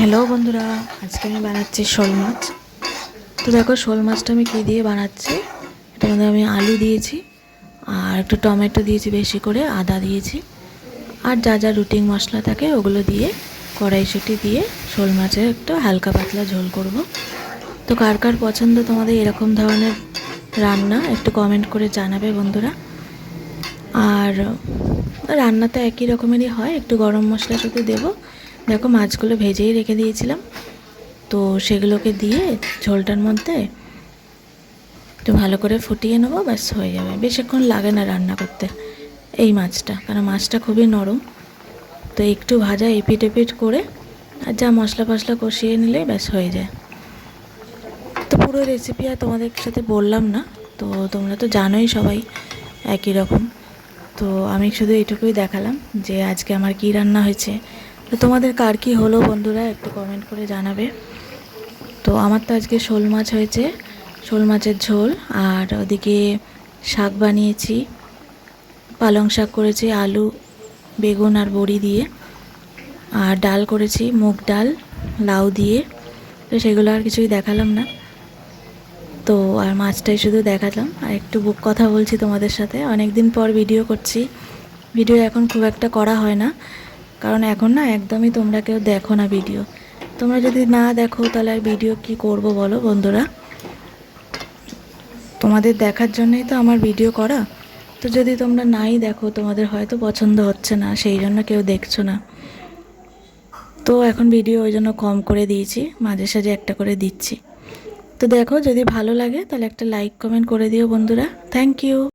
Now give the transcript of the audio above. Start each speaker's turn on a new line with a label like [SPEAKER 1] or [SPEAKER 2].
[SPEAKER 1] Hello বন্ধুরা, আজকে আমি বানাচ্ছি শোল মাছ। তো দেখো শোল মাছটা আমি কী দিয়ে বানাচ্ছি। এটার মধ্যে আমি আলু দিয়েছি আর একটু টমেটো দিয়েছি, বেশি করে আদা দিয়েছি, আর যা যা রুটিন মশলা থাকে ওগুলো দিয়ে কড়াইশুঁটি দিয়ে শোল মাছের একটু হালকা পাতলা ঝোল করব। তো কার কার পছন্দ তোমাদের এরকম ধরনের রান্না একটু কমেন্ট করে জানাবে বন্ধুরা। আর রান্না তো একই রকমেরই হয়, একটু গরম মশলা শুধু দেবো। দেখো মাছগুলো ভেজেই রেখে দিয়েছিলাম, তো সেগুলোকে দিয়ে ঝোলটার মধ্যে একটু ভালো করে ফুটিয়ে নেবো, ব্যাস হয়ে যাবে। বেশিক্ষণ লাগে না রান্না করতে এই মাছটা, কারণ মাছটা খুবই নরম। তো একটু ভাজা এপিট এপিট করে আর যা মশলা ফসলা কষিয়ে নিলেই ব্যাস হয়ে যায়। তো পুরো রেসিপি আর তোমাদের সাথে বললাম না, তো তোমরা তো জানোই সবাই একই রকম। তো আমি শুধু এটুকুই দেখালাম যে আজকে আমার কী রান্না হয়েছে। তো তোমাদের কার কী হলো বন্ধুরা একটু কমেন্ট করে জানাবে। তো আমার তো আজকে শোল মাছ হয়েছে, শোল মাছের ঝোল। আর ওদিকে শাক বানিয়েছি, পালং শাক করেছি আলু বেগুন আর বড়ি দিয়ে। আর ডাল করেছি মুগ ডাল লাউ দিয়ে। তো সেগুলো আর কিছুই দেখালাম না, তো আর মাছটাই শুধু দেখালাম। আর একটু কথা বলছি তোমাদের সাথে, অনেক দিন পর ভিডিও করছি। ভিডিও এখন খুব একটা করা হয় না, কারণ এখন না একদমই তোমরা কেউ দেখো না ভিডিও। তোমরা যদি না দেখো তাহলে আর ভিডিও কি করব বলো বন্ধুরা। তোমাদের দেখার জন্যই তো আমার ভিডিও করা। তো যদি তোমরা নাই দেখো, তোমাদের হয়তো পছন্দ হচ্ছে না, সেই জন্য কেউ দেখছো না। তো এখন ভিডিও ওই জন্য কম করে দিয়েছি, মাঝে সাঝে একটা করে দিচ্ছি। তো দেখো যদি ভালো লাগে তাহলে একটা লাইক কমেন্ট করে দিও বন্ধুরা। Thank you.